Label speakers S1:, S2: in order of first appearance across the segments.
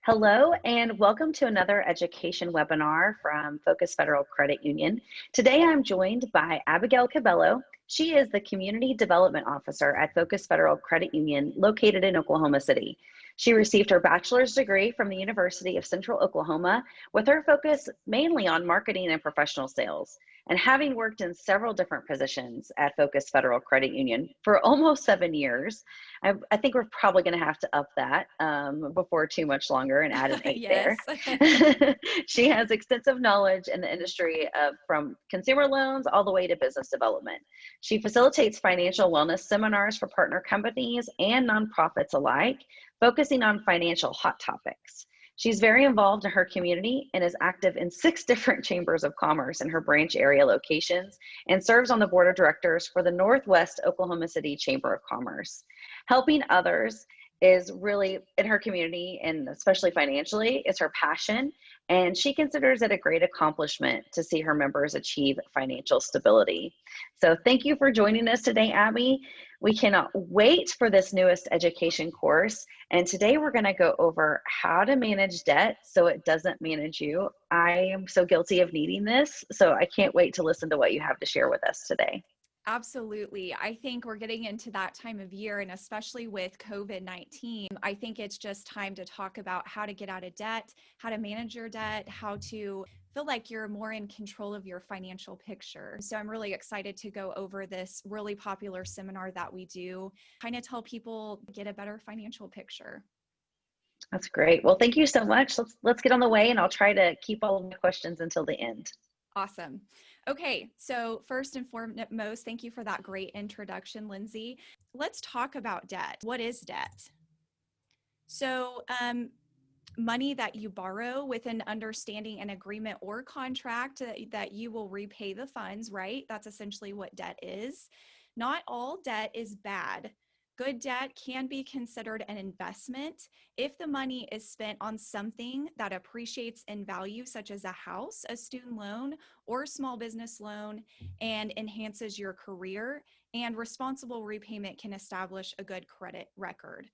S1: Hello, and welcome to another education webinar from Focus Federal Credit Union. Today I'm joined by Abigail Cabello. She is the Community Development Officer at Focus Federal Credit Union located in Oklahoma City. She received her bachelor's degree from the University of Central Oklahoma with her focus mainly on marketing and professional sales. And having worked in several different positions at Focus Federal Credit Union for almost 7 years, I think we're probably going to have to up that before too much longer and add an eight
S2: Yes.
S1: there. She has extensive knowledge in the industry from consumer loans all the way to business development. She facilitates financial wellness seminars for partner companies and nonprofits alike, focusing on financial hot topics. She's very involved in her community and is active in 6 different chambers of commerce in her branch area locations and serves on the board of directors for the Northwest Oklahoma City Chamber of Commerce. Helping others is really in her community, and especially financially, is her passion, and she considers it a great accomplishment to see her members achieve financial stability. So thank you for joining us today, Abby. We cannot wait for this newest education course, and today we're going to go over how to manage debt so it doesn't manage you. I am so guilty of needing this, so I can't wait to listen to what you have to share with us today.
S2: Absolutely. I think we're getting into that time of year, and especially with COVID-19, I think it's just time to talk about how to get out of debt, how to manage your debt, how to feel like you're more in control of your financial picture. So I'm really excited to go over this really popular seminar that we do, kind of tell people get a better financial picture.
S1: That's great. Well, thank you so much. Let's get on the way, and I'll try to keep all of my questions until the end.
S2: Awesome. Okay, so first and foremost, thank you for that great introduction, Lindsay. Let's talk about debt. What is debt? So, money that you borrow with an understanding, an agreement, or contract that you will repay the funds, right? That's essentially what debt is. Not all debt is bad. Good debt can be considered an investment if the money is spent on something that appreciates in value, such as a house, a student loan, or small business loan, and enhances your career. And responsible repayment can establish a good credit record.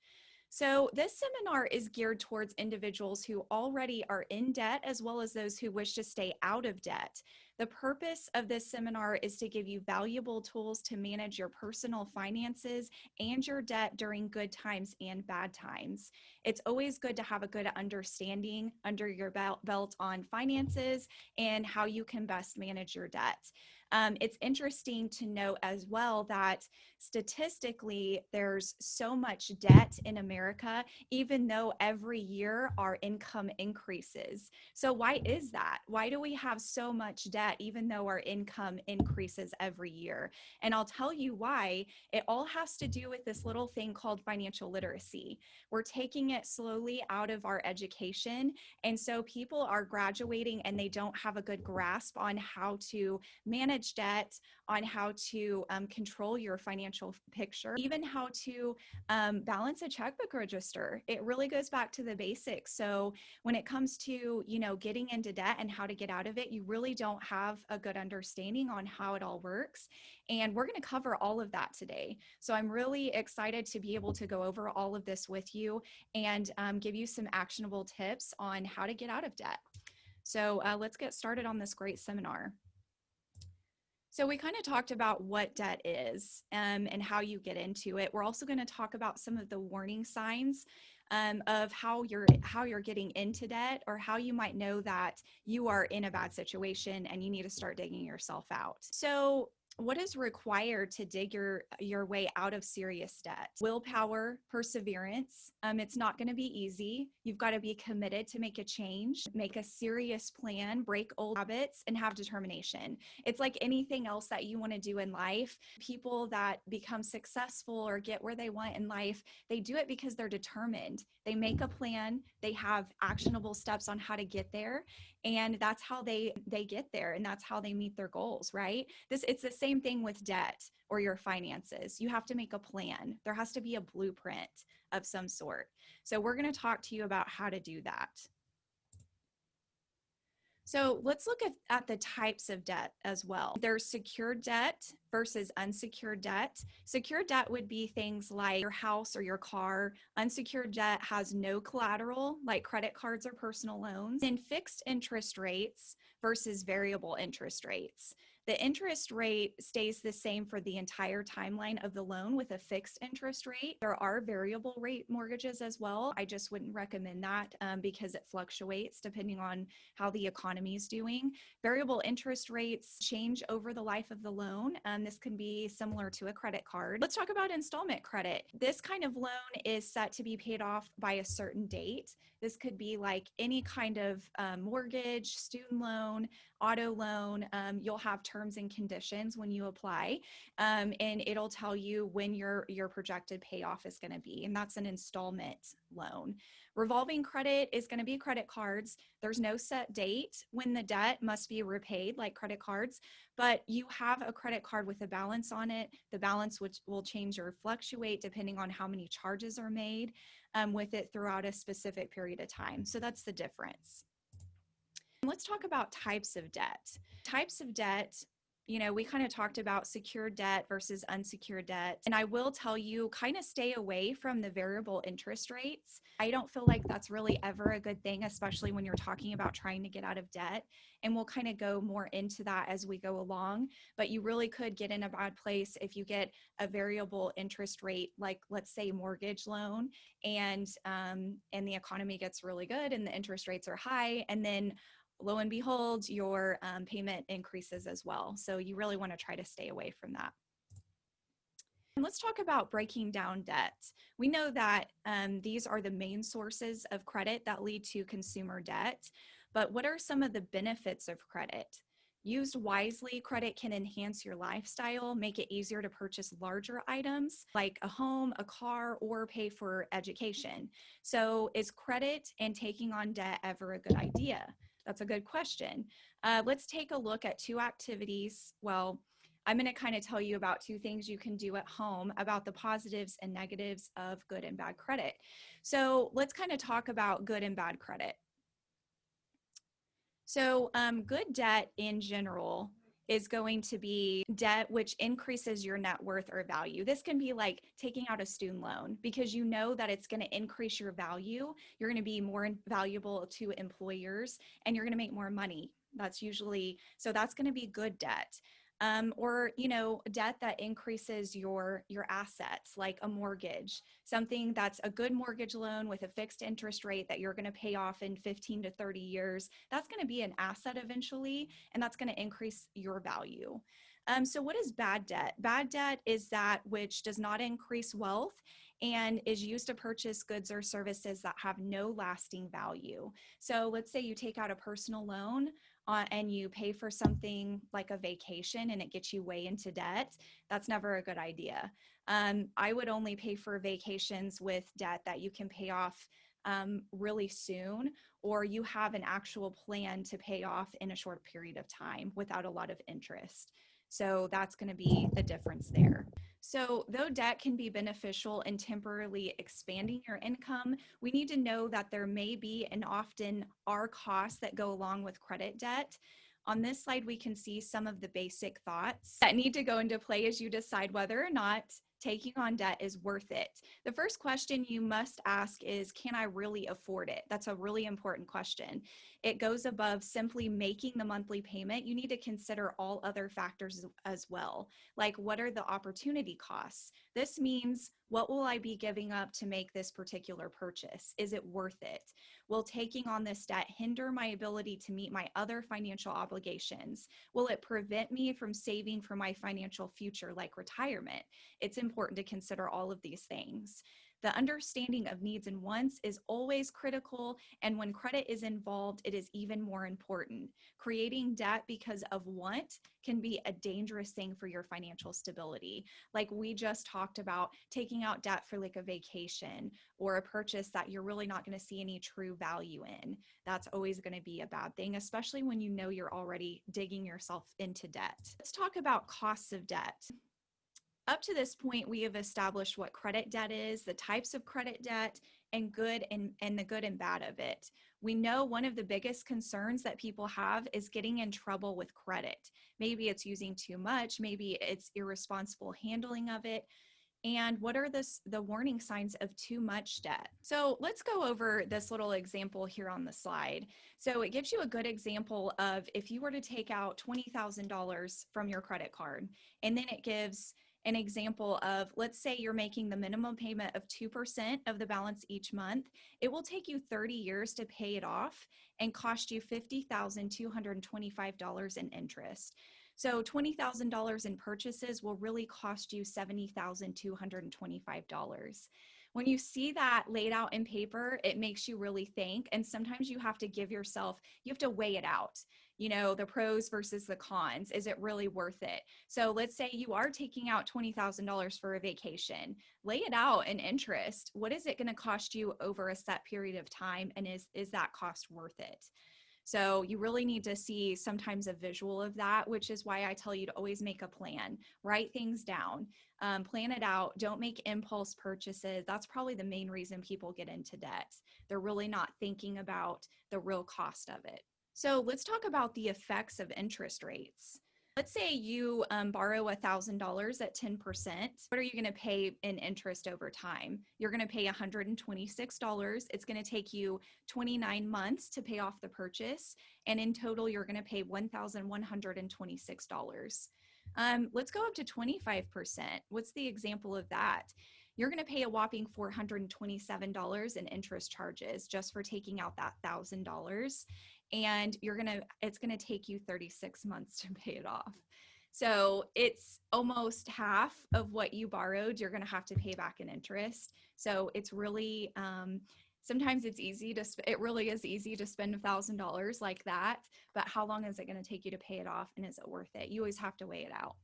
S2: So this seminar is geared towards individuals who already are in debt, as well as those who wish to stay out of debt. The purpose of this seminar is to give you valuable tools to manage your personal finances and your debt during good times and bad times. It's always good to have a good understanding under your belt on finances and how you can best manage your debt. It's interesting to note as well that statistically, there's so much debt in America, even though every year our income increases. So why is that? Why do we have so much debt, even though our income increases every year? And I'll tell you why. It all has to do with this little thing called financial literacy. We're taking it slowly out of our education. And so people are graduating and they don't have a good grasp on how to manage debt, on how to control your financial picture, even how to balance a checkbook register. It really goes back to the basics. So when it comes to, getting into debt and how to get out of it, you really don't have a good understanding on how it all works. And we're going to cover all of that today. So I'm really excited to be able to go over all of this with you and give you some actionable tips on how to get out of debt. So let's get started on this great seminar. So we kind of talked about what debt is and how you get into it. We're also going to talk about some of the warning signs of how you're getting into debt, or how you might know that you are in a bad situation and you need to start digging yourself out. So what is required to dig your way out of serious debt? Willpower, perseverance. It's not going to be easy. You've got to be committed to make a change, make a serious plan, break old habits, and have determination. It's like anything else that you want to do in life. People that become successful or get where they want in life, they do it because they're determined. They make a plan. They have actionable steps on how to get there. And that's how they get there, and that's how they meet their goals, right? It's the same thing with debt or your finances. You have to make a plan. There has to be a blueprint of some sort. So we're going to talk to you about how to do that. So let's look at the types of debt as well. There's secured debt versus unsecured debt. Secured debt would be things like your house or your car. Unsecured debt has no collateral, like credit cards or personal loans. And fixed interest rates versus variable interest rates. The interest rate stays the same for the entire timeline of the loan with a fixed interest rate. There are variable rate mortgages as well. I just wouldn't recommend that because it fluctuates depending on how the economy is doing. Variable interest rates change over the life of the loan. This can be similar to a credit card. Let's talk about installment credit. This kind of loan is set to be paid off by a certain date. This could be like any kind of mortgage, student loan, auto loan. You'll have terms and conditions when you apply, and it'll tell you when your projected payoff is going to be, and that's an installment loan. Revolving credit is going to be credit cards. There's no set date when the debt must be repaid like credit cards, but you have a credit card with a balance on it. The balance which will change or fluctuate depending on how many charges are made with it throughout a specific period of time. So that's the difference. Let's talk about types of debt. Types of debt, we kind of talked about secured debt versus unsecured debt. And I will tell you, kind of stay away from the variable interest rates. I don't feel like that's really ever a good thing, especially when you're talking about trying to get out of debt. And we'll kind of go more into that as we go along. But you really could get in a bad place if you get a variable interest rate, like let's say mortgage loan, and the economy gets really good and the interest rates are high, and then lo and behold, your payment increases as well. So you really want to try to stay away from that. And let's talk about breaking down debt. We know that these are the main sources of credit that lead to consumer debt, but what are some of the benefits of credit? Used wisely, credit can enhance your lifestyle, make it easier to purchase larger items like a home, a car, or pay for education. So is credit and taking on debt ever a good idea? That's a good question. Let's take a look at two activities. Well, I'm going to kind of tell you about two things you can do at home about the positives and negatives of good and bad credit. So let's kind of talk about good and bad credit. So good debt in general is going to be debt which increases your net worth or value. This can be like taking out a student loan because you know that it's going to increase your value. You're going to be more valuable to employers and you're going to make more money. That's going to be good debt. Or debt that increases your assets, like a mortgage, something that's a good mortgage loan with a fixed interest rate that you're going to pay off in 15 to 30 years. That's going to be an asset eventually, and that's going to increase your value. So what is bad debt? Bad debt is that which does not increase wealth and is used to purchase goods or services that have no lasting value. So let's say you take out a personal loan and you pay for something like a vacation and it gets you way into debt. That's never a good idea. I would only pay for vacations with debt that you can pay off really soon, or you have an actual plan to pay off in a short period of time without a lot of interest. So that's going to be the difference there. So though debt can be beneficial in temporarily expanding your income, we need to know that there may be and often are costs that go along with credit debt. On this slide, we can see some of the basic thoughts that need to go into play as you decide whether or not taking on debt is worth it. The first question you must ask is, can I really afford it? That's a really important question. It goes above simply making the monthly payment. You need to consider all other factors as well. Like, what are the opportunity costs? This means, what will I be giving up to make this particular purchase? Is it worth it? Will taking on this debt hinder my ability to meet my other financial obligations? Will it prevent me from saving for my financial future, like retirement? It's important to consider all of these things. The understanding of needs and wants is always critical, and when credit is involved, it is even more important. Creating debt because of want can be a dangerous thing for your financial stability. Like we just talked about, taking out debt for like a vacation or a purchase that you're really not going to see any true value in. That's always going to be a bad thing, especially when you know you're already digging yourself into debt. Let's talk about costs of debt. Up to this point, we have established what credit debt is, the types of credit debt, and the good and bad of it. We know one of the biggest concerns that people have is getting in trouble with credit. Maybe it's using too much, maybe it's irresponsible handling of it. And what are the warning signs of too much debt? So let's go over this little example here on the slide. So it gives you a good example of if you were to take out $20,000 from your credit card, and then it gives an example of, let's say you're making the minimum payment of 2% of the balance each month. It will take you 30 years to pay it off and cost you $50,225 in interest. So $20,000 in purchases will really cost you $70,225. When you see that laid out in paper, it makes you really think. And sometimes you have to give yourself, you have to weigh it out, the pros versus the cons. Is it really worth it? So let's say you are taking out $20,000 for a vacation. Lay it out in interest. What is it going to cost you over a set period of time? And is that cost worth it? So you really need to see sometimes a visual of that, which is why I tell you to always make a plan, write things down, plan it out. Don't make impulse purchases. That's probably the main reason people get into debt. They're really not thinking about the real cost of it. So let's talk about the effects of interest rates. Let's say you borrow $1,000 at 10%. What are you going to pay in interest over time? You're going to pay $126. It's going to take you 29 months to pay off the purchase. And in total, you're going to pay $1,126. Let's go up to 25%. What's the example of that? You're going to pay a whopping $427 in interest charges just for taking out that $1,000. And it's going to take you 36 months to pay it off. So it's almost half of what you borrowed, you're going to have to pay back in interest. So it's really, sometimes it really is easy to spend $1,000 like that, but how long is it going to take you to pay it off, and is it worth it? You always have to weigh it out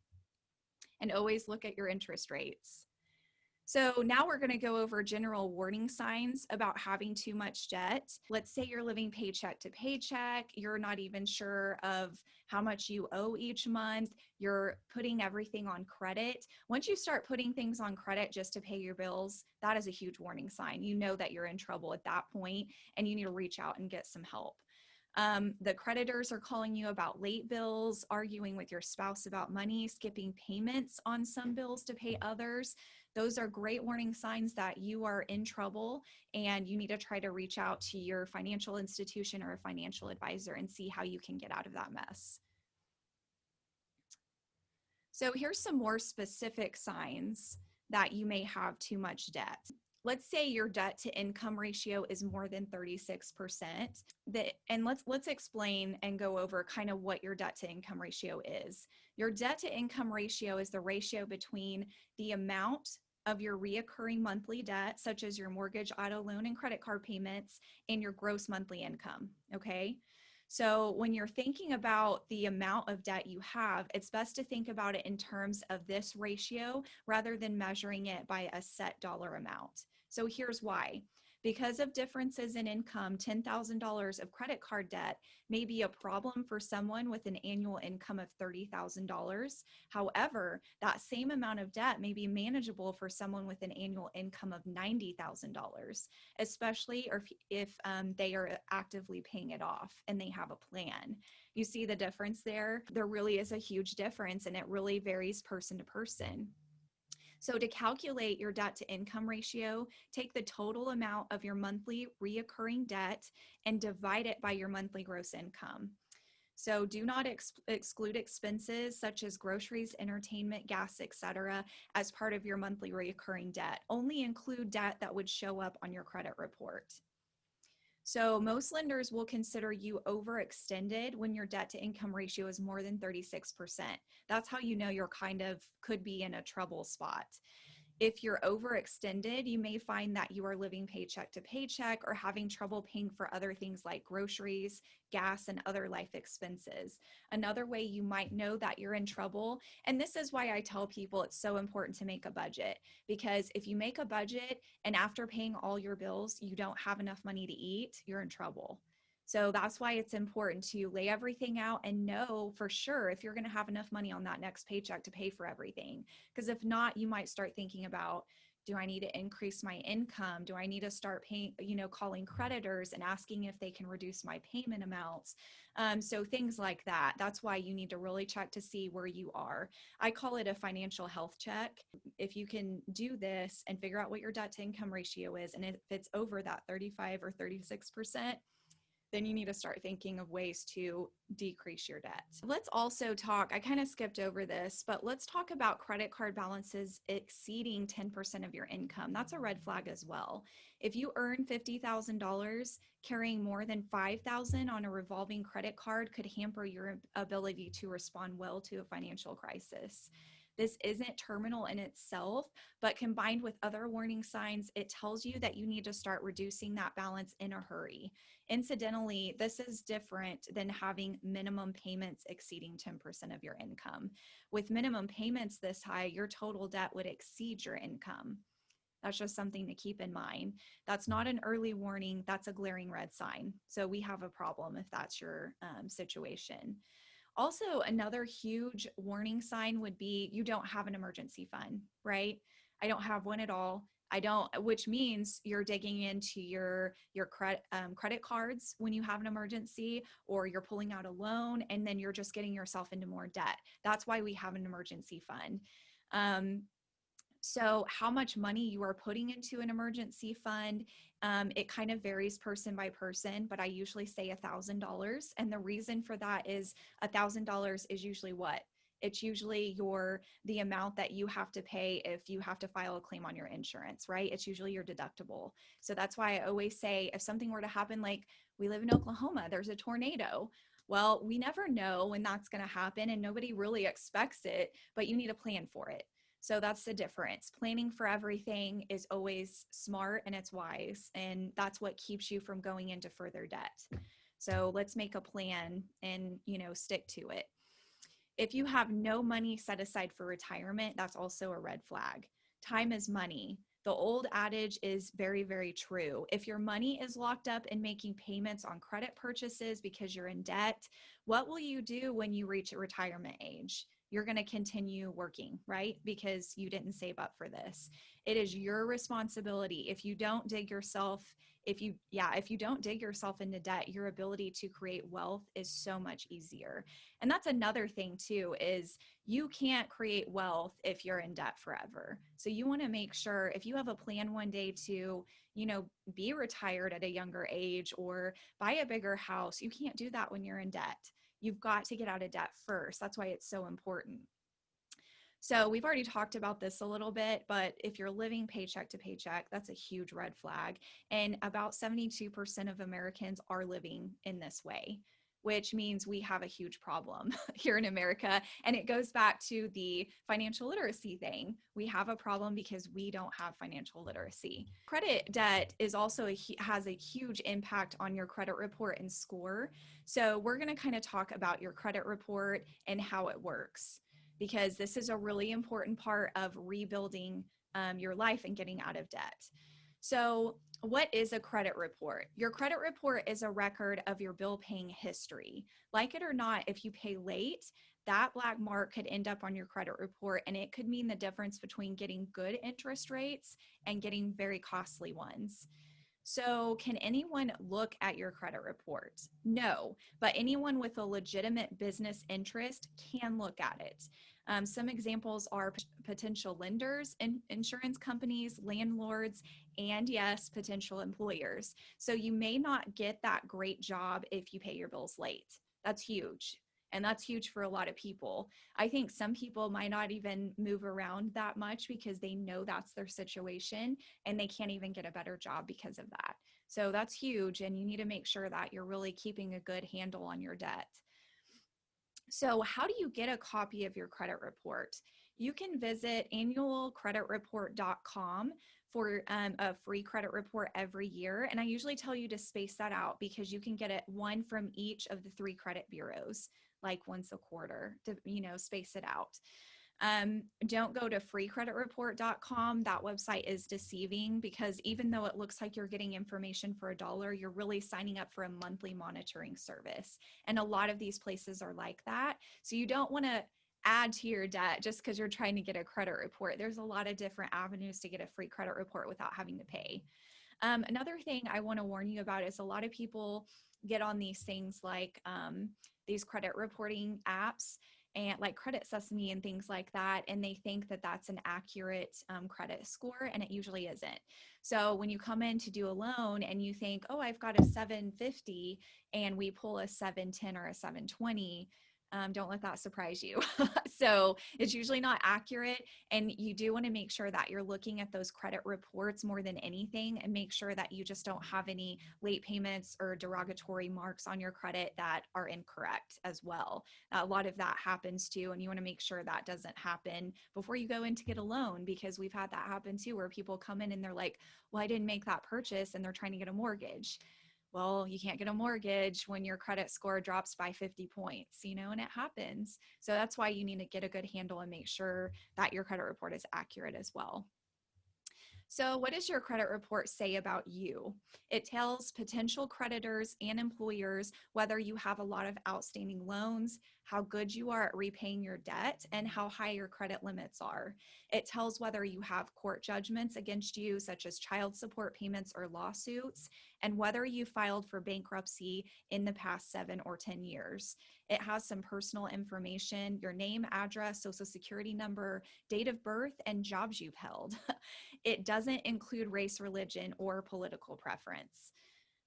S2: and always look at your interest rates. So now we're going to go over general warning signs about having too much debt. Let's say you're living paycheck to paycheck. You're not even sure of how much you owe each month. You're putting everything on credit. Once you start putting things on credit just to pay your bills, that is a huge warning sign. You know that you're in trouble at that point, and you need to reach out and get some help. The creditors are calling you about late bills, arguing with your spouse about money, skipping payments on some bills to pay others. Those are great warning signs that you are in trouble, and you need to try to reach out to your financial institution or a financial advisor and see how you can get out of that mess. So here's some more specific signs that you may have too much debt. Let's say your debt to income ratio is more than 36%. And let's explain and go over kind of what your debt to income ratio is. Your debt to income ratio is the ratio between the amount of your reoccurring monthly debt, such as your mortgage, auto loan, and credit card payments, and your gross monthly income, okay? So when you're thinking about the amount of debt you have, it's best to think about it in terms of this ratio rather than measuring it by a set dollar amount. So here's why. Because of differences in income, $10,000 of credit card debt may be a problem for someone with an annual income of $30,000. However, that same amount of debt may be manageable for someone with an annual income of $90,000, especially if they are actively paying it off and they have a plan. You see the difference there? There really is a huge difference, and it really varies person to person. So to calculate your debt to income ratio, take the total amount of your monthly reoccurring debt and divide it by your monthly gross income. So do not exclude expenses such as groceries, entertainment, gas, etc. as part of your monthly reoccurring debt. Only include debt that would show up on your credit report. So most lenders will consider you overextended when your debt to income ratio is more than 36%. That's how you know you're could be in a trouble spot. If you're overextended, you may find that you are living paycheck to paycheck or having trouble paying for other things like groceries, gas, and other life expenses. Another way you might know that you're in trouble, and this is why I tell people it's so important to make a budget, because if you make a budget and after paying all your bills, you don't have enough money to eat, you're in trouble. So that's why it's important to lay everything out and know for sure if you're going to have enough money on that next paycheck to pay for everything. Because if not, you might start thinking about, do I need to increase my income? Do I need to start paying, calling creditors and asking if they can reduce my payment amounts? So things like that. That's why you need to really check to see where you are. I call it a financial health check. If you can do this and figure out what your debt to income ratio is, and if it's over that 35 or 36%, then you need to start thinking of ways to decrease your debt. Let's also talk, I kind of skipped over this, but let's talk about credit card balances exceeding 10% of your income. That's a red flag as well. If you earn $50,000, carrying more than $5,000 on a revolving credit card could hamper your ability to respond well to a financial crisis. This isn't terminal in itself, but combined with other warning signs, it tells you that you need to start reducing that balance in a hurry. Incidentally, this is different than having minimum payments exceeding 10% of your income. With minimum payments this high, your total debt would exceed your income. That's just something to keep in mind. That's not an early warning, that's a glaring red sign. So we have a problem if that's your situation. Also, another huge warning sign would be you don't have an emergency fund, right? I don't have one at all. I don't, which means you're digging into your credit cards when you have an emergency, or you're pulling out a loan and then you're just getting yourself into more debt. That's why we have an emergency fund. So how much money you are putting into an emergency fund, it kind of varies person by person, but I usually say $1,000. And the reason for that is $1,000 is usually what? It's usually the amount that you have to pay if you have to file a claim on your insurance, right? It's usually your deductible. So that's why I always say if something were to happen, like we live in Oklahoma, there's a tornado. Well, we never know when that's going to happen and nobody really expects it, but you need a plan for it. So that's the difference. Planning for everything is always smart and it's wise. And that's what keeps you from going into further debt. So let's make a plan and, stick to it. If you have no money set aside for retirement, that's also a red flag. Time is money. The old adage is very, very true. If your money is locked up in making payments on credit purchases because you're in debt, what will you do when you reach a retirement age? You're going to continue working, right? Because you didn't save up for this. It is your responsibility. If you don't dig yourself into debt, your ability to create wealth is so much easier. And that's another thing too, is you can't create wealth if you're in debt forever. So you want to make sure if you have a plan one day to, be retired at a younger age or buy a bigger house, you can't do that when you're in debt. You've got to get out of debt first. That's why it's so important. So we've already talked about this a little bit, but if you're living paycheck to paycheck, that's a huge red flag. And about 72% of Americans are living in this way, which means we have a huge problem here in America. And it goes back to the financial literacy thing. We have a problem because we don't have financial literacy. Credit debt is also has a huge impact on your credit report and score. So we're going to kind of talk about your credit report and how it works, because this is a really important part of rebuilding your life and getting out of debt. So what is a credit report? Your credit report is a record of your bill paying history. Like it or not, if you pay late, that black mark could end up on your credit report, and it could mean the difference between getting good interest rates and getting very costly ones. So can anyone look at your credit report? No, but anyone with a legitimate business interest can look at it. Some examples are potential lenders, insurance companies, landlords, and yes, potential employers. So you may not get that great job if you pay your bills late. That's huge. And that's huge for a lot of people. I think some people might not even move around that much because they know that's their situation and they can't even get a better job because of that. So that's huge. And you need to make sure that you're really keeping a good handle on your debt. So how do you get a copy of your credit report? You can visit annualcreditreport.com for a free credit report every year. And I usually tell you to space that out because you can get it one from each of the 3 credit bureaus, like once a quarter to, space it out. Don't go to freecreditreport.com. That website is deceiving because even though it looks like you're getting information for $1, you're really signing up for a monthly monitoring service. And a lot of these places are like that. So you don't want to add to your debt just because you're trying to get a credit report. There's a lot of different avenues to get a free credit report without having to pay. Another thing I want to warn you about is a lot of people get on these things like these credit reporting apps and like Credit Sesame and things like that. And they think that that's an accurate credit score, and it usually isn't. So when you come in to do a loan and you think, oh, I've got a 750 and we pull a 710 or a 720, don't let that surprise you. So it's usually not accurate. And you do want to make sure that you're looking at those credit reports more than anything and make sure that you just don't have any late payments or derogatory marks on your credit that are incorrect as well. A lot of that happens too. And you want to make sure that doesn't happen before you go in to get a loan, because we've had that happen too, where people come in and they're like, well, I didn't make that purchase, and they're trying to get a mortgage. Well, you can't get a mortgage when your credit score drops by 50 points, and it happens. So that's why you need to get a good handle and make sure that your credit report is accurate as well. So what does your credit report say about you? It tells potential creditors and employers whether you have a lot of outstanding loans, how good you are at repaying your debt, and how high your credit limits are. It tells whether you have court judgments against you, such as child support payments or lawsuits, and whether you filed for bankruptcy in the past 7 or 10 years. It has some personal information: your name, address, social security number, date of birth, and jobs you've held. It doesn't include race, religion, or political preference.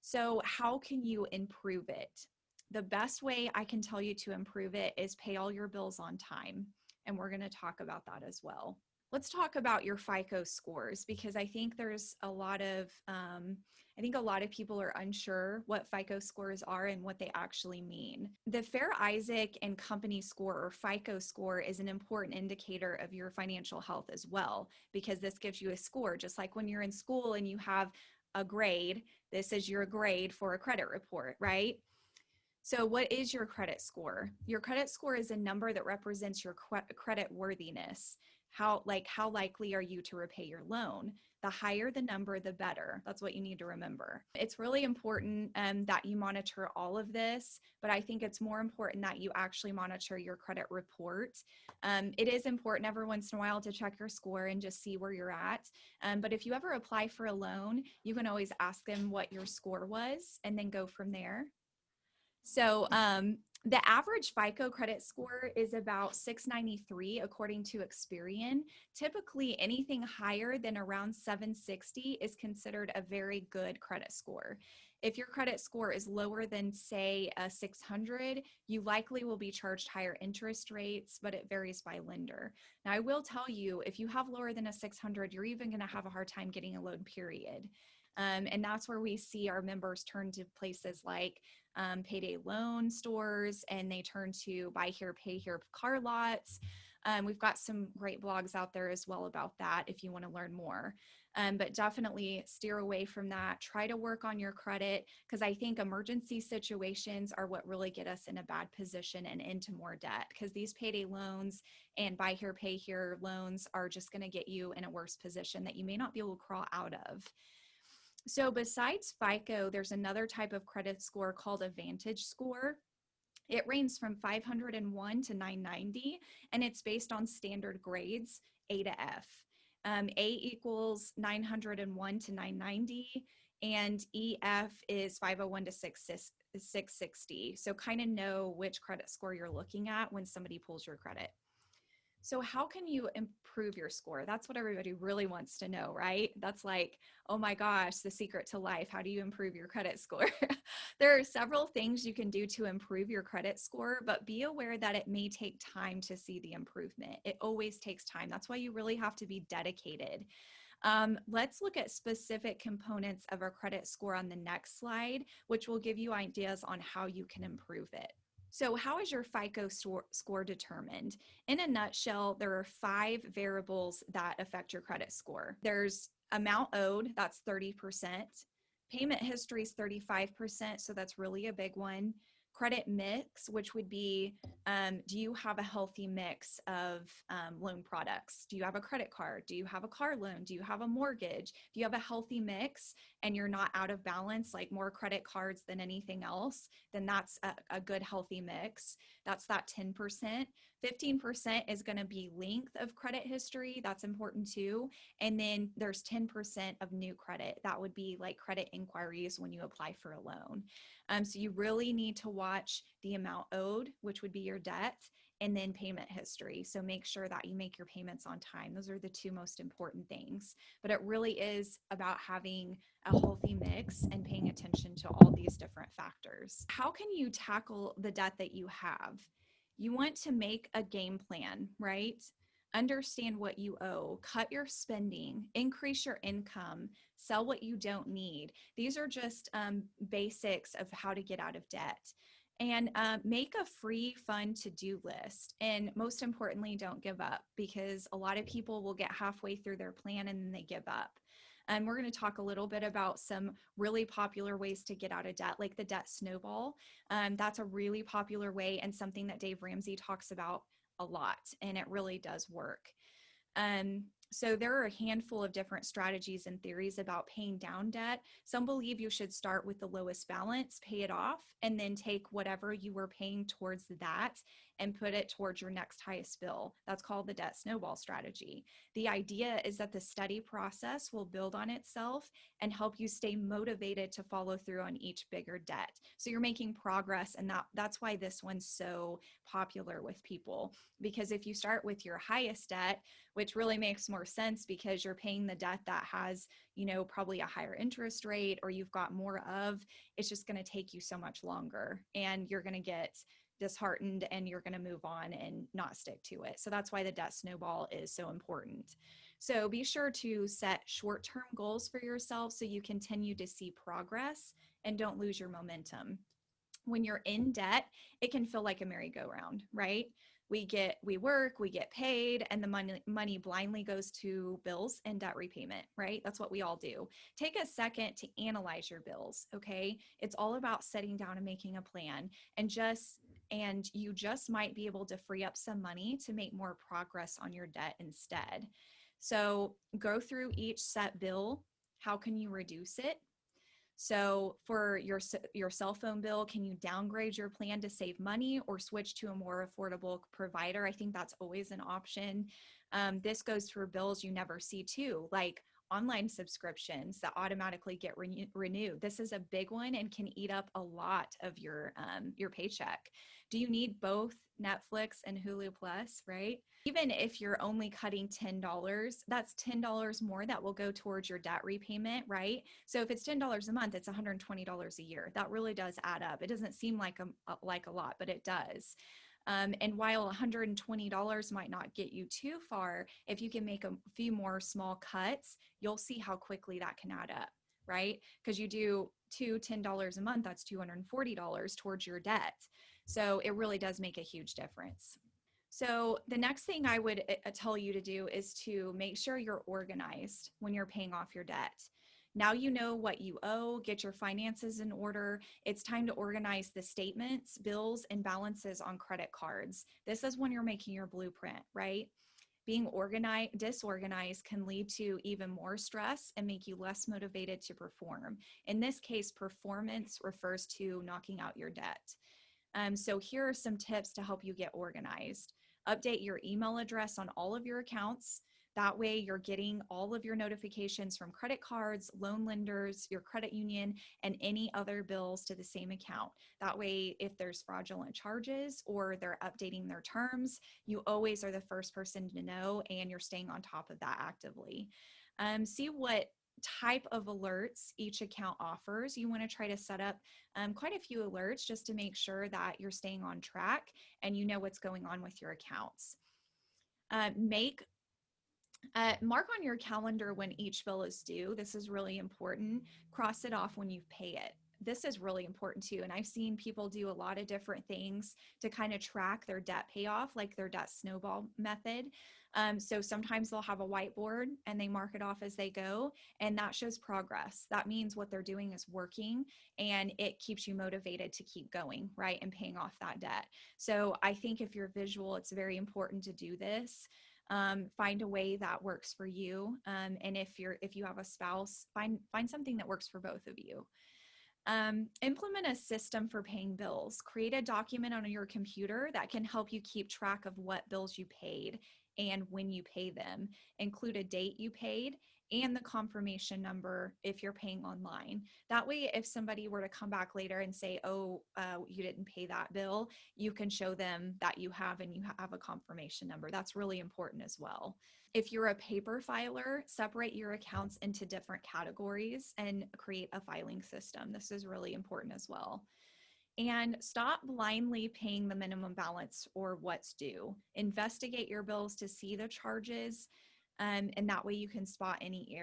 S2: So how can you improve it? The best way I can tell you to improve it is pay all your bills on time. And we're going to talk about that as well. Let's talk about your FICO scores, because I think there's a lot of people are unsure what FICO scores are and what they actually mean. The Fair Isaac and Company score, or FICO score, is an important indicator of your financial health as well, because this gives you a score. Just like when you're in school and you have a grade, this is your grade for a credit report, right? So what is your credit score? Your credit score is a number that represents your credit worthiness. How likely are you to repay your loan? The higher the number, the better. That's what you need to remember. It's really important that you monitor all of this, but I think it's more important that you actually monitor your credit report. It is important every once in a while to check your score and just see where you're at. But if you ever apply for a loan, you can always ask them what your score was and then go from there. So the average FICO credit score is about 693 according to Experian. Typically, anything higher than around 760 is considered a very good credit score. If your credit score is lower than, say, a 600, you likely will be charged higher interest rates, but it varies by lender. Now, I will tell you, if you have lower than a 600, you're even going to have a hard time getting a loan, period. And that's where we see our members turn to places like payday loan stores, and they turn to buy here, pay here car lots. We've got some great blogs out there as well about that if you want to learn more. But definitely steer away from that. Try to work on your credit, because I think emergency situations are what really get us in a bad position and into more debt, because these payday loans and buy here, pay here loans are just going to get you in a worse position that you may not be able to crawl out of. So besides FICO, there's another type of credit score called a Vantage score. It ranges from 501 to 990, and it's based on standard grades, A to F. A equals 901 to 990, and EF is 501 to 660. So kind of know which credit score you're looking at when somebody pulls your credit. So how can you improve your score? That's what everybody really wants to know, right? That's like, oh my gosh, the secret to life. How do you improve your credit score? There are several things you can do to improve your credit score, but be aware that it may take time to see the improvement. It always takes time. That's why you really have to be dedicated. Let's look at specific components of our credit score on the next slide, which will give you ideas on how you can improve it. So how is your FICO score determined? In a nutshell, there are 5 variables that affect your credit score. There's amount owed, that's 30%. Payment history is 35%, so that's really a big one. Credit mix, which would be, do you have a healthy mix of loan products? Do you have a credit card? Do you have a car loan? Do you have a mortgage? If you have a healthy mix and you're not out of balance, like more credit cards than anything else, then that's a good healthy mix. That's that 10%. 15% is going to be length of credit history. That's important too. And then there's 10% of new credit. That would be like credit inquiries when you apply for a loan. So you really need to watch the amount owed, which would be your debt, and then payment history. So make sure that you make your payments on time. Those are the two most important things. But it really is about having a healthy mix and paying attention to all these different factors. How can you tackle the debt that you have? You want to make a game plan, right? Understand what you owe, cut your spending, increase your income, sell what you don't need. These are just basics of how to get out of debt. And make a free, fun to-do list. And most importantly, don't give up, because a lot of people will get halfway through their plan and then they give up. And we're going to talk a little bit about some really popular ways to get out of debt, like the debt snowball. That's a really popular way and something that Dave Ramsey talks about a lot, and it really does work. So there are a handful of different strategies and theories about paying down debt. Some believe you should start with the lowest balance, pay it off, and then take whatever you were paying towards that and put it towards your next highest bill. That's called the debt snowball strategy. The idea is that the steady process will build on itself and help you stay motivated to follow through on each bigger debt. So you're making progress, and that's why this one's so popular with people. Because if you start with your highest debt, which really makes more sense because you're paying the debt that has, probably a higher interest rate or you've got more of, it's just going to take you so much longer and you're going to get disheartened and you're going to move on and not stick to it. So that's why the debt snowball is so important. So be sure to set short-term goals for yourself so you continue to see progress and don't lose your momentum. When you're in debt, it can feel like a merry-go-round, right? We work, we get paid, and the money blindly goes to bills and debt repayment, right? That's what we all do. Take a second to analyze your bills, okay? It's all about sitting down and making a plan, and you just might be able to free up some money to make more progress on your debt instead. So go through each set bill. How can you reduce it? So for your cell phone bill, can you downgrade your plan to save money or switch to a more affordable provider? I think that's always an option. This goes for bills you never see too, like online subscriptions that automatically get renewed. This is a big one and can eat up a lot of your paycheck. Do you need both Netflix and Hulu Plus, right? Even if you're only cutting $10, that's $10 more that will go towards your debt repayment, right? So if it's $10 a month, it's $120 a year. That really does add up. It doesn't seem like a lot, but it does. And while $120 might not get you too far, if you can make a few more small cuts, you'll see how quickly that can add up, right? Because you do $10 a month, that's $240 towards your debt. So it really does make a huge difference. So the next thing I would tell you to do is to make sure you're organized when you're paying off your debt. Now you know what you owe, get your finances in order. It's time to organize the statements, bills, and balances on credit cards. This is when you're making your blueprint, right? Being disorganized can lead to even more stress and make you less motivated to perform. In this case, performance refers to knocking out your debt. So here are some tips to help you get organized. Update your email address on all of your accounts. That way you're getting all of your notifications from credit cards, loan lenders, your credit union, and any other bills to the same account. That way, if there's fraudulent charges or they're updating their terms, you always are the first person to know and you're staying on top of that actively. See what type of alerts each account offers. You want to try to set up quite a few alerts just to make sure that you're staying on track and you know what's going on with your accounts. Mark on your calendar when each bill is due. This is really important. Cross it off when you pay it. this is really important too. And I've seen people do a lot of different things to kind of track their debt payoff, like their debt snowball method. So sometimes they'll have a whiteboard and they mark it off as they go, and that shows progress. That means what they're doing is working, and it keeps you motivated to keep going, right? And paying off that debt. So I think if you're visual, it's very important to do this. Find a way that works for you. And if you have a spouse, find something that works for both of you. Implement a system for paying bills. Create a document on your computer that can help you keep track of what bills you paid and when you pay them. Include a date you paid and the confirmation number if you're paying online. That way, if somebody were to come back later and say, oh, you didn't pay that bill, you can show them that you have and you have a confirmation number. That's really important as well. If you're a paper filer, separate your accounts into different categories and create a filing system. This is really important as well. And stop blindly paying the minimum balance or what's due. Investigate your bills to see the charges, and that way you can spot any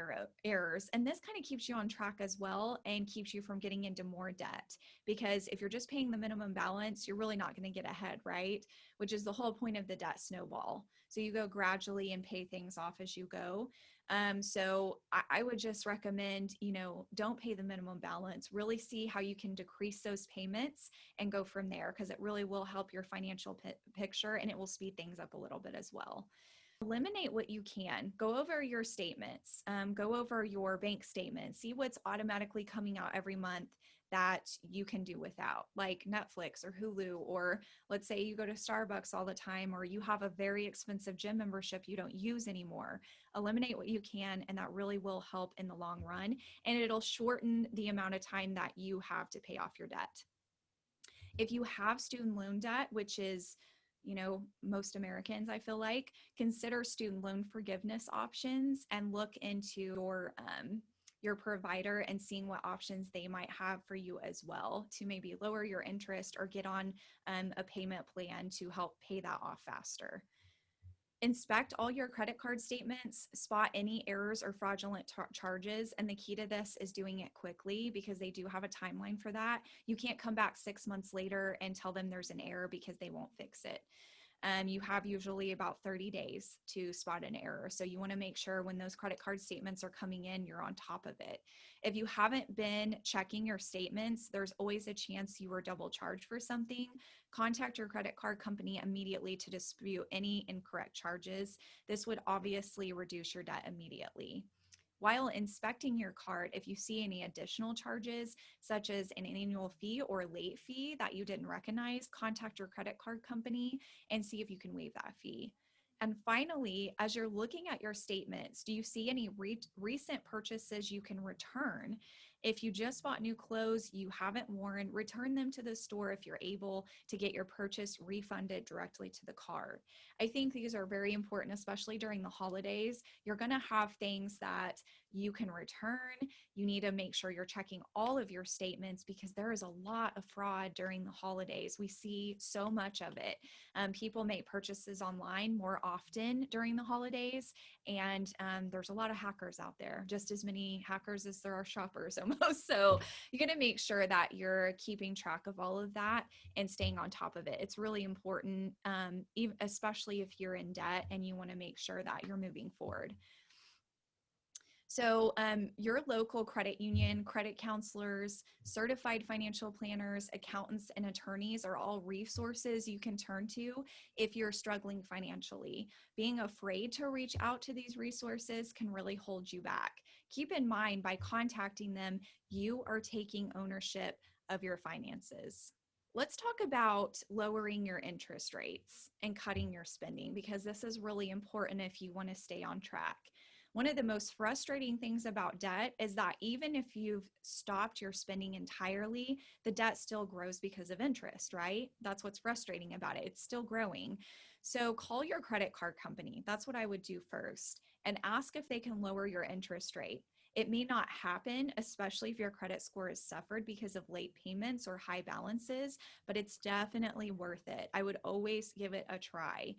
S2: errors. And this kind of keeps you on track as well and keeps you from getting into more debt. Because if you're just paying the minimum balance, you're really not going to get ahead, right? Which is the whole point of the debt snowball. So you go gradually and pay things off as you go. So I would just recommend, don't pay the minimum balance. Really see how you can decrease those payments and go from there, because it really will help your financial picture, and it will speed things up a little bit as well. Eliminate what you can. Go over your statements, go over your bank statement, see what's automatically coming out every month that you can do without, like Netflix or Hulu, or let's say you go to Starbucks all the time, or you have a very expensive gym membership you don't use anymore. Eliminate what you can, and that really will help in the long run, and it'll shorten the amount of time that you have to pay off your debt. If you have student loan debt, which is most Americans, I feel like, consider student loan forgiveness options and look into your provider and seeing what options they might have for you as well to maybe lower your interest or get on a payment plan to help pay that off faster. Inspect all your credit card statements, spot any errors or fraudulent charges. And the key to this is doing it quickly, because they do have a timeline for that. You can't come back 6 months later and tell them there's an error, because they won't fix it. You have usually about 30 days to spot an error. So you want to make sure when those credit card statements are coming in, you're on top of it. If you haven't been checking your statements, there's always a chance you were double charged for something. Contact your credit card company immediately to dispute any incorrect charges. This would obviously reduce your debt immediately. While inspecting your card, if you see any additional charges, such as an annual fee or late fee that you didn't recognize, contact your credit card company and see if you can waive that fee. And finally, as you're looking at your statements, do you see any recent purchases you can return? If you just bought new clothes you haven't worn, return them to the store if you're able to get your purchase refunded directly to the card. I think these are very important, especially during the holidays. You're going to have things that you can return. You need to make sure you're checking all of your statements, because there is a lot of fraud during the holidays. We see so much of it. People make purchases online more often during the holidays, and there's a lot of hackers out there, just as many hackers as there are shoppers almost. So you're going to make sure that you're keeping track of all of that and staying on top of it. It's really important, especially if you're in debt and you want to make sure that you're moving forward. So your local credit union, credit counselors, certified financial planners, accountants, and attorneys are all resources you can turn to if you're struggling financially. Being afraid to reach out to these resources can really hold you back. Keep in mind, by contacting them, you are taking ownership of your finances. Let's talk about lowering your interest rates and cutting your spending, because this is really important if you want to stay on track. One of the most frustrating things about debt is that even if you've stopped your spending entirely, the debt still grows because of interest, right? That's what's frustrating about it. It's still growing. So call your credit card company. That's what I would do first, and ask if they can lower your interest rate. It may not happen, especially if your credit score has suffered because of late payments or high balances, but it's definitely worth it. I would always give it a try.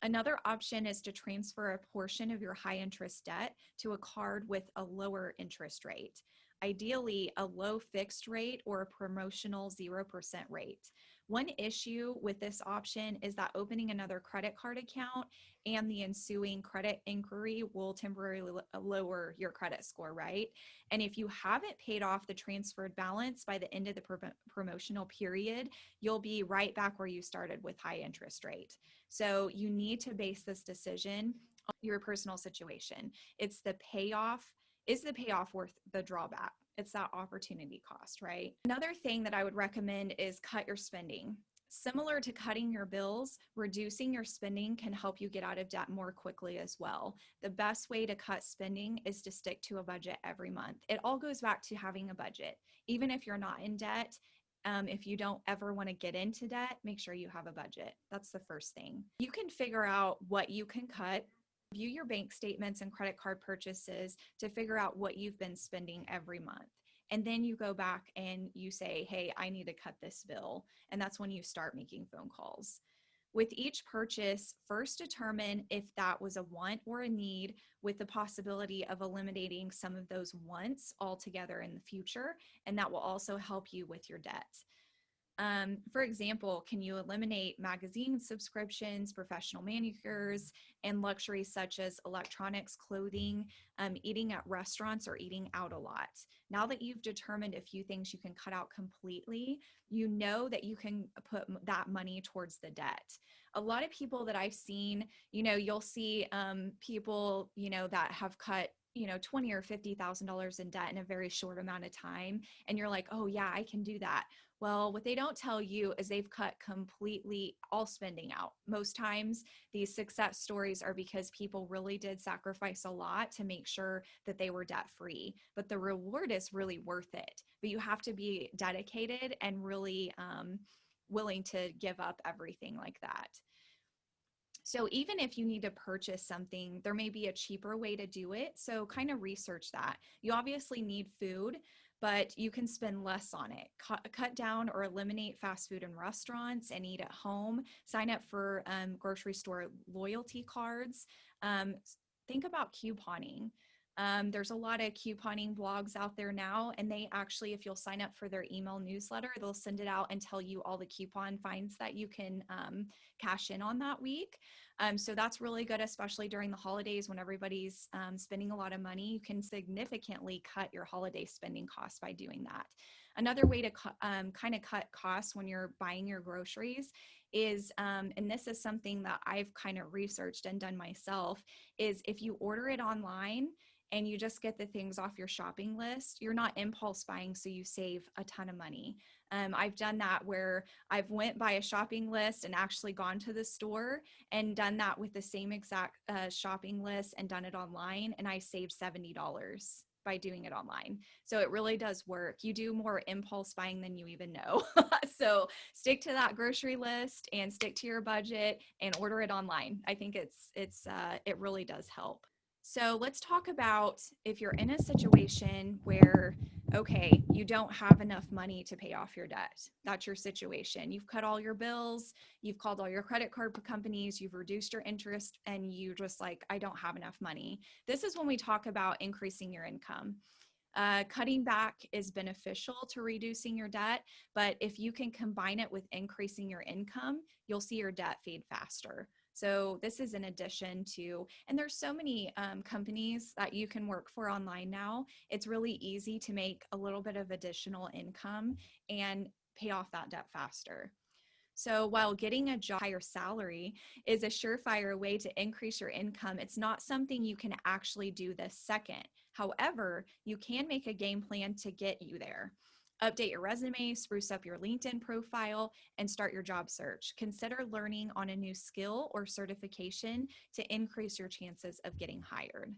S2: Another option is to transfer a portion of your high interest debt to a card with a lower interest rate. ideally a low fixed rate or a promotional 0% rate. One issue with this option is that opening another credit card account and the ensuing credit inquiry will temporarily lower your credit score, right? And if you haven't paid off the transferred balance by the end of the promotional period, you'll be right back where you started with high interest rate. So you need to base this decision on your personal situation. It's the payoff. Is the payoff worth the drawback? It's that opportunity cost, right? Another thing that I would recommend is cut your spending. Similar to cutting your bills, reducing your spending can help you get out of debt more quickly as well. The best way to cut spending is to stick to a budget every month. It all goes back to having a budget. Even if you're not in debt, if you don't ever want to get into debt, make sure you have a budget. That's the first thing. You can figure out what you can cut. View your bank statements and credit card purchases to figure out what you've been spending every month. And then you go back and you say, hey, I need to cut this bill. And that's when you start making phone calls. With each purchase, first determine if that was a want or a need, with the possibility of eliminating some of those wants altogether in the future. And that will also help you with your debt. For example, can you eliminate magazine subscriptions, professional manicures, and luxuries such as electronics, clothing, eating at restaurants, or eating out a lot? Now that you've determined a few things you can cut out completely, you know that you can put that money towards the debt. A lot of people that I've seen, you'll see people, that have cut $20,000 or $50,000 in debt in a very short amount of time. And you're like, oh yeah, I can do that. Well, what they don't tell you is they've cut completely all spending out. Most times these success stories are because people really did sacrifice a lot to make sure that they were debt free, but the reward is really worth it. But you have to be dedicated and really willing to give up everything like that. So even if you need to purchase something, there may be a cheaper way to do it. So kind of research that. You obviously need food, but you can spend less on it. Cut down or eliminate fast food in restaurants and eat at home. Sign up for grocery store loyalty cards. Think about couponing. There's a lot of couponing blogs out there now, and they actually, if you'll sign up for their email newsletter, they'll send it out and tell you all the coupon finds that you can cash in on that week. So that's really good, especially during the holidays when everybody's spending a lot of money. You can significantly cut your holiday spending costs by doing that. Another way to kind of cut costs when you're buying your groceries is, and this is something that I've kind of researched and done myself, is if you order it online and you just get the things off your shopping list, you're not impulse buying, so you save a ton of money. I've done that where I've went by a shopping list and actually gone to the store and done that with the same exact shopping list and done it online, and I saved $70 by doing it online. So it really does work. You do more impulse buying than you even know. So stick to that grocery list and stick to your budget and order it online. I think it really does help. So let's talk about if you're in a situation where, okay, you don't have enough money to pay off your debt. That's your situation. You've cut all your bills, you've called all your credit card companies, you've reduced your interest, and you just like, I don't have enough money. This is when we talk about increasing your income. Cutting back is beneficial to reducing your debt, but if you can combine it with increasing your income, you'll see your debt fade faster. So this is in addition to, and there's so many companies that you can work for online now. It's really easy to make a little bit of additional income and pay off that debt faster. So while getting a job, higher salary is a surefire way to increase your income, it's not something you can actually do this second. However, you can make a game plan to get you there. Update your resume, spruce up your LinkedIn profile, and start your job search. Consider learning on a new skill or certification to increase your chances of getting hired.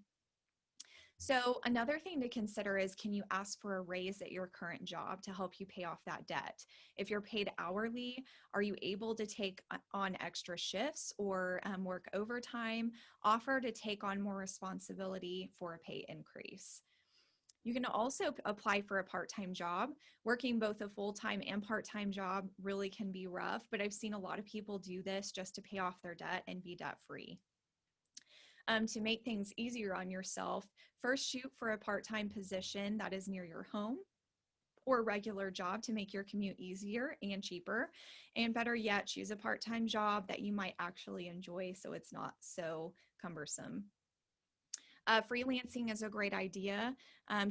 S2: So another thing to consider is, can you ask for a raise at your current job to help you pay off that debt? If you're paid hourly, are you able to take on extra shifts or work overtime? Offer to take on more responsibility for a pay increase. You can also apply for a part-time job. Working both a full-time and part-time job really can be rough, but I've seen a lot of people do this just to pay off their debt and be debt-free. To make things easier on yourself, first shoot for a part-time position that is near your home or regular job to make your commute easier and cheaper. And better yet, choose a part-time job that you might actually enjoy so it's not so cumbersome. Freelancing is a great idea.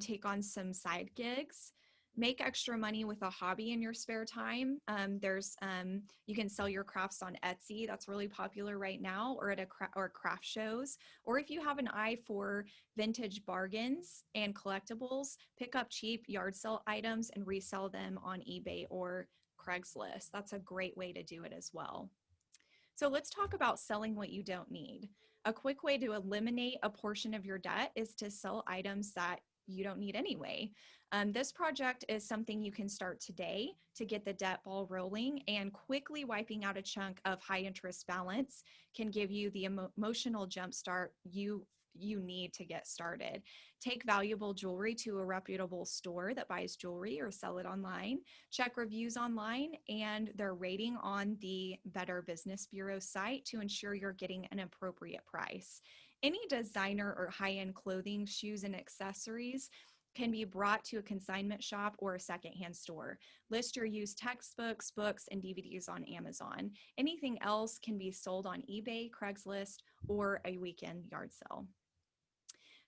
S2: Take on some side gigs. Make extra money with a hobby in your spare time. You can sell your crafts on Etsy. That's really popular right now, or at or craft shows. Or if you have an eye for vintage bargains and collectibles, pick up cheap yard sale items and resell them on eBay or Craigslist. That's a great way to do it as well. So let's talk about selling what you don't need. A quick way to eliminate a portion of your debt is to sell items that you don't need anyway. This project is something you can start today to get the debt ball rolling, and quickly wiping out a chunk of high interest balance can give you the emotional jumpstart you need to get started. Take valuable jewelry to a reputable store that buys jewelry or sell it online. Check reviews online and their rating on the Better Business Bureau site to ensure you're getting an appropriate price. Any designer or high-end clothing, shoes, and accessories can be brought to a consignment shop or a secondhand store. List your used textbooks, books, and DVDs on Amazon. Anything else can be sold on eBay, Craigslist, or a weekend yard sale.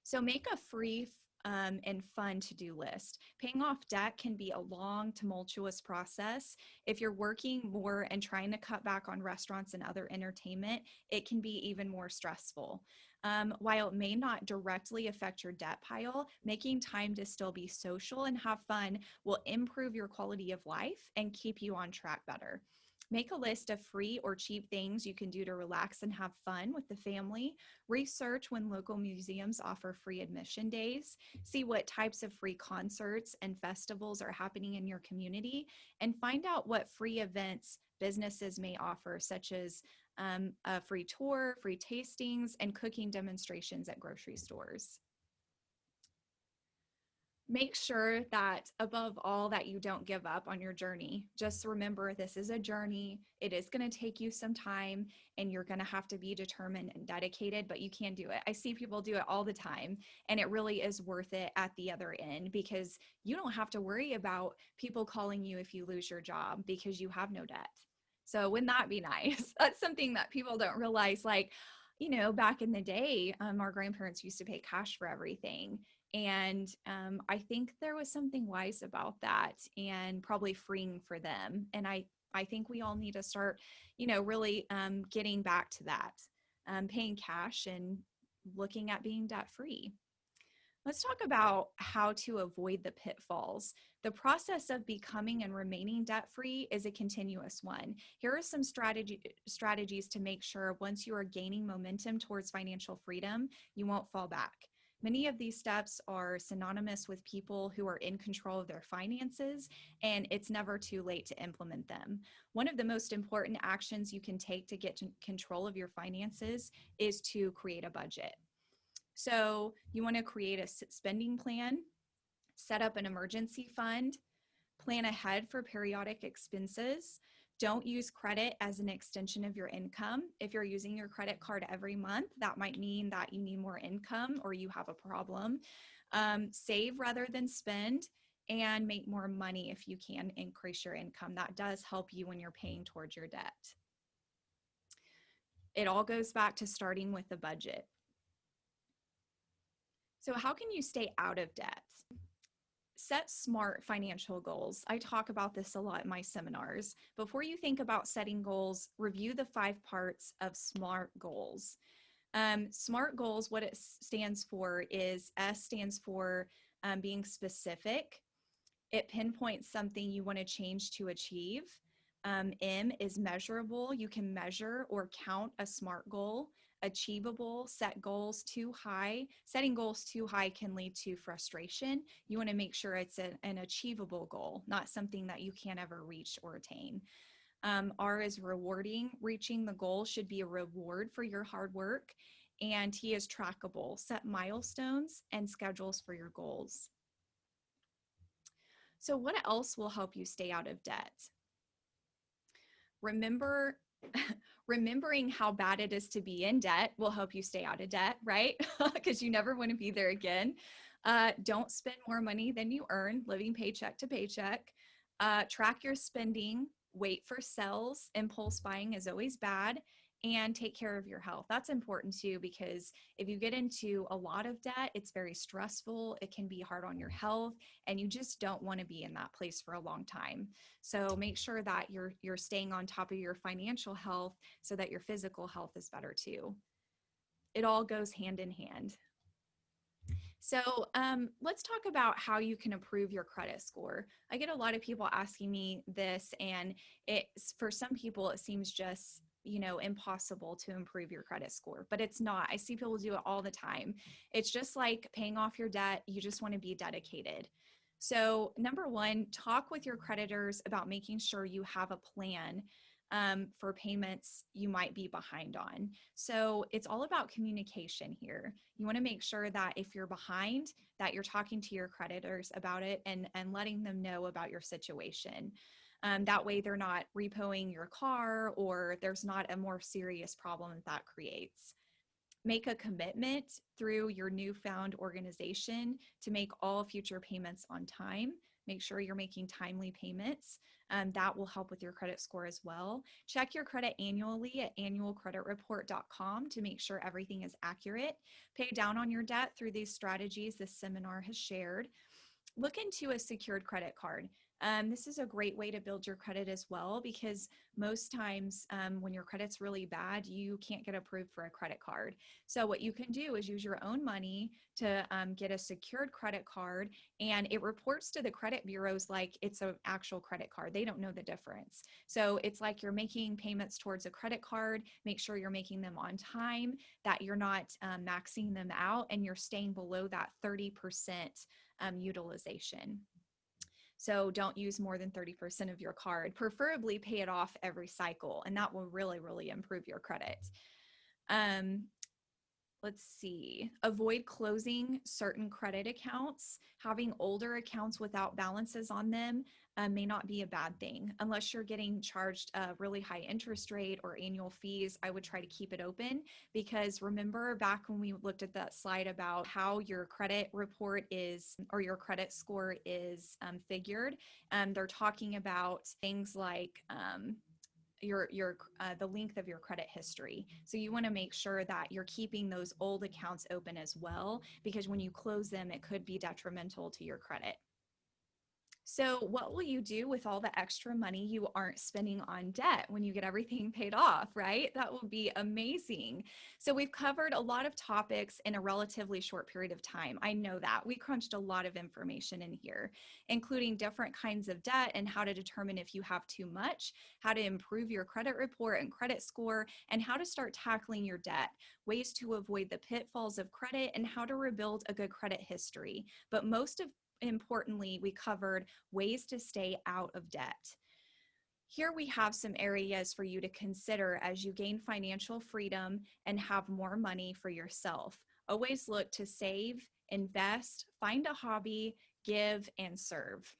S2: So make a free and fun to-do list. Paying off debt can be a long, tumultuous process. If you're working more and trying to cut back on restaurants and other entertainment, it can be even more stressful. While it may not directly affect your debt pile, making time to still be social and have fun will improve your quality of life and keep you on track better. Make a list of free or cheap things you can do to relax and have fun with the family. Research when local museums offer free admission days. See what types of free concerts and festivals are happening in your community, and find out what free events businesses may offer, such as a free tour, free tastings, and cooking demonstrations at grocery stores. Make sure that above all that you don't give up on your journey. Just remember, this is a journey. It is going to take you some time, and you're going to have to be determined and dedicated, but you can do it. I see people do it all the time, and it really is worth it at the other end, because you don't have to worry about people calling you if you lose your job because you have no debt. So wouldn't that be nice? That's something that people don't realize. Like, back in the day, our grandparents used to pay cash for everything. And I think there was something wise about that, and probably freeing for them. And I think we all need to start, really getting back to that, paying cash and looking at being debt free. Let's talk about how to avoid the pitfalls. The process of becoming and remaining debt-free is a continuous one. Here are some strategies to make sure once you are gaining momentum towards financial freedom, you won't fall back. Many of these steps are synonymous with people who are in control of their finances, and it's never too late to implement them. One of the most important actions you can take to get control of your finances is to create a budget. So you want to create a spending plan, set up an emergency fund, plan ahead for periodic expenses. Don't use credit as an extension of your income. If you're using your credit card every month, that might mean that you need more income or you have a problem. Save rather than spend, and make more money if you can increase your income. That does help you when you're paying towards your debt. It all goes back to starting with a budget. So how can you stay out of debt? Set SMART financial goals. I talk about this a lot in my seminars. Before you think about setting goals, review the 5 parts of SMART goals. SMART goals, what it stands for is S stands for being specific. It pinpoints something you want to change to achieve. M is measurable. You can measure or count a SMART goal. Achievable, set goals too high. Setting goals too high can lead to frustration. You want to make sure it's an achievable goal, not something that you can't ever reach or attain. R is rewarding. Reaching the goal should be a reward for your hard work. And T is trackable. Set milestones and schedules for your goals. So what else will help you stay out of debt? Remember remembering how bad it is to be in debt will help you stay out of debt, right? Because you never want to be there again. Don't spend more money than you earn, living paycheck to paycheck. Track your spending, wait for sales. Impulse buying is always bad. And take care of your health. That's important too, because if you get into a lot of debt, it's very stressful. It can be hard on your health, and you just don't want to be in that place for a long time. So make sure that you're staying on top of your financial health so that your physical health is better too. It all goes hand in hand. So let's talk about how you can improve your credit score. I get a lot of people asking me this, and for some people, it seems just impossible to improve your credit score, but it's not. I see people do it all the time. It's just like paying off your debt. You just want to be dedicated. So number one, talk with your creditors about making sure you have a plan for payments you might be behind on. So it's all about communication here. You want to make sure that if you're behind, that you're talking to your creditors about it and letting them know about your situation. That way they're not repoing your car, or there's not a more serious problem that creates. Make a commitment through your newfound organization to make all future payments on time. Make sure you're making timely payments. That will help with your credit score as well. Check your credit annually at annualcreditreport.com to make sure everything is accurate. Pay down on your debt through these strategies this seminar has shared. Look into a secured credit card. This is a great way to build your credit as well, because most times when your credit's really bad, you can't get approved for a credit card. So what you can do is use your own money to get a secured credit card, and it reports to the credit bureaus like it's an actual credit card. They don't know the difference. So it's like you're making payments towards a credit card. Make sure you're making them on time, that you're not maxing them out, and you're staying below that 30% utilization. So don't use more than 30% of your card. Preferably pay it off every cycle, and that will really, really improve your credit. Let's see. Avoid closing certain credit accounts. Having older accounts without balances on them may not be a bad thing. Unless you're getting charged a really high interest rate or annual fees, I would try to keep it open, because remember back when we looked at that slide about how your credit report is, or your credit score is figured, they're talking about things like the length of your credit history. So you want to make sure that you're keeping those old accounts open as well, because when you close them, it could be detrimental to your credit. So what will you do with all the extra money you aren't spending on debt when you get everything paid off, right? That will be amazing. So we've covered a lot of topics in a relatively short period of time. I know that. We crunched a lot of information in here, including different kinds of debt and how to determine if you have too much, how to improve your credit report and credit score, and how to start tackling your debt, ways to avoid the pitfalls of credit, and how to rebuild a good credit history. But most importantly, we covered ways to stay out of debt. Here we have some areas for you to consider as you gain financial freedom and have more money for yourself. Always look to save, invest, find a hobby, give, and serve.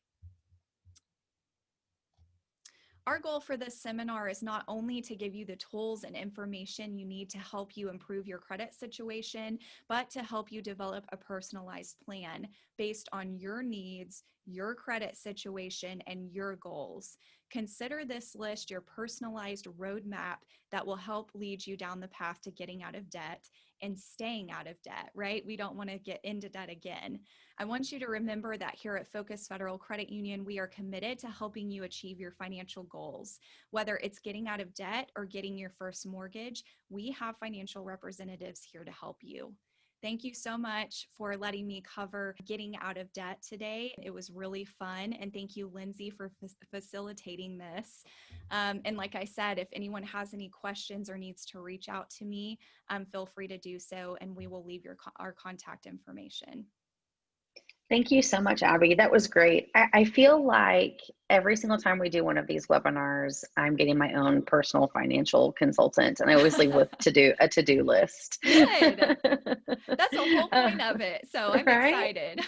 S2: Our goal for this seminar is not only to give you the tools and information you need to help you improve your credit situation, but to help you develop a personalized plan based on your needs, your credit situation, and your goals. Consider this list your personalized roadmap that will help lead you down the path to getting out of debt and staying out of debt, right? We don't want to get into debt again. I want you to remember that here at Focus Federal Credit Union, we are committed to helping you achieve your financial goals. Whether it's getting out of debt or getting your first mortgage, we have financial representatives here to help you. Thank you so much for letting me cover getting out of debt today. It was really fun. And thank you, Lindsay, for facilitating this. And like I said, if anyone has any questions or needs to reach out to me, feel free to do so, and we will leave our contact information.
S1: Thank you so much, Abby. That was great. I feel like every single time we do one of these webinars, I'm getting my own personal financial consultant, and I always leave with a to-do list.
S2: Good. That's the whole point of it. So I'm excited.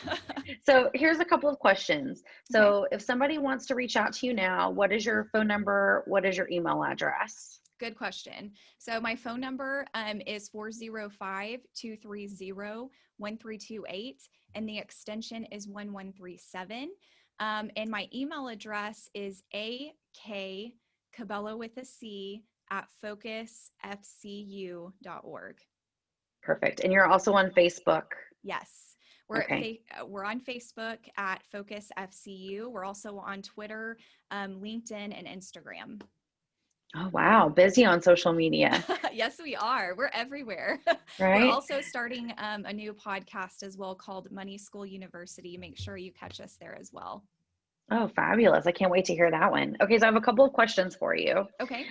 S1: So here's a couple of questions. So if somebody wants to reach out to you now, what is your phone number? What is your email address?
S2: Good question. So my phone number is 405-230-1328, and the extension is 1137. And my email address is Cabello with a C at focusfcu.org.
S1: Perfect. And you're also on Facebook.
S2: Yes.
S1: Okay.
S2: We're on Facebook at Focus FCU. We're also on Twitter, LinkedIn, and Instagram.
S1: Oh, wow. Busy on social media.
S2: Yes, we are. We're everywhere. We're
S1: Right?
S2: also starting a new podcast as well called Money School University. Make sure you catch us there as well.
S1: Oh, fabulous. I can't wait to hear that one. Okay, so I have a couple of questions for you.
S2: Okay.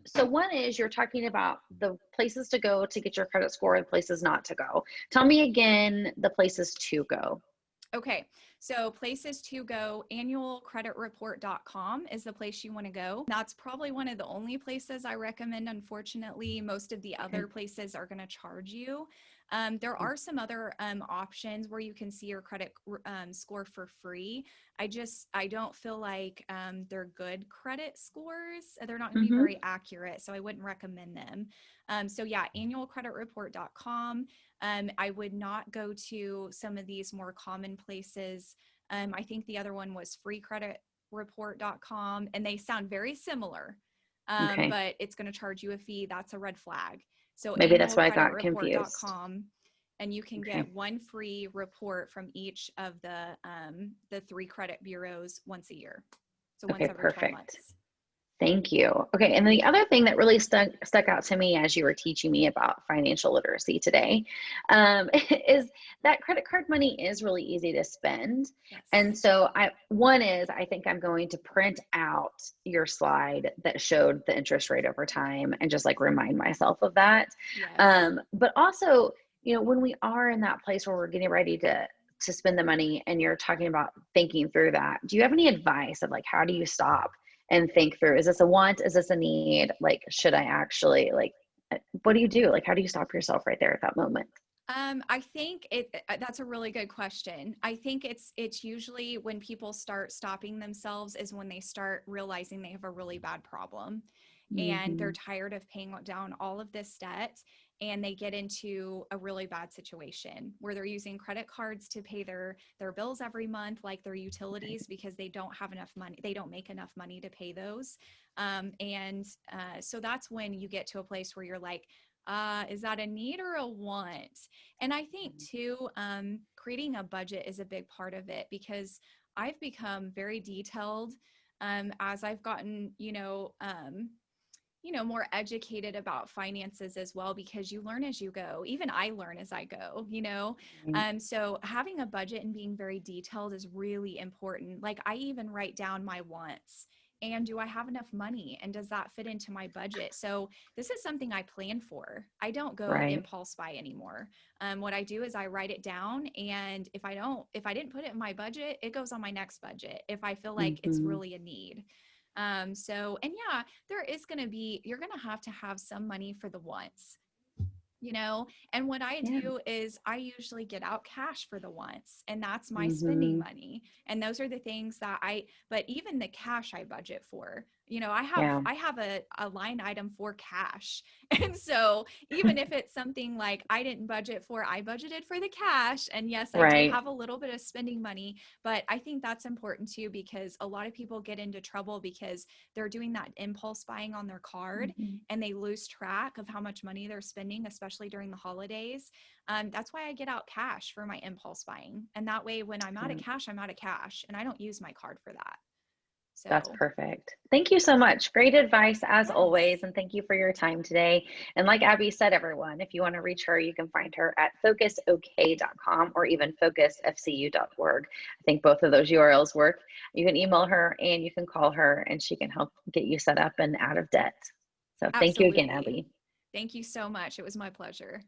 S1: So one is you're talking about the places to go to get your credit score and places not to go. Tell me again the places to go.
S2: Okay, so places to go, annualcreditreport.com is the place you want to go. That's probably one of the only places I recommend. Unfortunately, most of the other places are going to charge you. There are some other options where you can see your credit score for free. I don't feel like they're good credit scores. They're not going to be very accurate, so I wouldn't recommend them. So yeah, annualcreditreport.com. I would not go to some of these more common places. I think the other one was freecreditreport.com, and they sound very similar,
S1: Okay.
S2: but it's going to charge you a fee. That's a red flag. So
S1: Maybe that's why I got confused.
S2: annualcreditreport.com, and you can get one free report from each of the 3 credit bureaus once a year. So once every 12 months.
S1: Thank you. Okay, and the other thing that really stuck out to me as you were teaching me about financial literacy today is that credit card money is really easy to spend.
S2: Yes.
S1: And so I think I'm going to print out your slide that showed the interest rate over time and just like remind myself of that.
S2: Yes.
S1: But also, when we are in that place where we're getting ready to spend the money and you're talking about thinking through that, do you have any advice of like, how do you stop and think through, is this a want? Is this a need? Like, should I actually, like, what do you do? Like, how do you stop yourself right there at that moment?
S2: I think that's a really good question. I think it's usually when people start stopping themselves is when they start realizing they have a really bad problem and they're tired of paying down all of this debt, and they get into a really bad situation where they're using credit cards to pay their bills every month, like their utilities, because they don't have enough money. They don't make enough money to pay those. So that's when you get to a place where you're like, is that a need or a want? And I think too, creating a budget is a big part of it, because I've become very detailed as I've gotten, more educated about finances as well, because you learn as you go. Even I learn as I go, so having a budget and being very detailed is really important. Like, I even write down my wants. And do I have enough money? And does that fit into my budget? So this is something I plan for. I don't go impulse buy anymore. What I do is I write it down. And if I didn't put it in my budget, it goes on my next budget if I feel like it's really a need. And yeah, you're going to have some money for the wants. And what I do is I usually get out cash for the wants, and that's my spending money. And those are the things but even the cash I budget for, I have a line item for cash. And so even if it's something like I didn't budget for, I budgeted for the cash. And yes, I do have a little bit of spending money, but I think that's important too, because a lot of people get into trouble because they're doing that impulse buying on their card and they lose track of how much money they're spending, especially during the holidays. That's why I get out cash for my impulse buying. And that way, when I'm out of cash, I'm out of cash, and I don't use my card for that. So
S1: that's perfect. Thank you so much. Great advice as always. And thank you for your time today. And like Abby said, everyone, if you want to reach her, you can find her at focusok.com or even focusfcu.org. I think both of those URLs work. You can email her and you can call her, and she can help get you set up and out of debt. So thank you again, Abby.
S2: Thank you so much. It was my pleasure.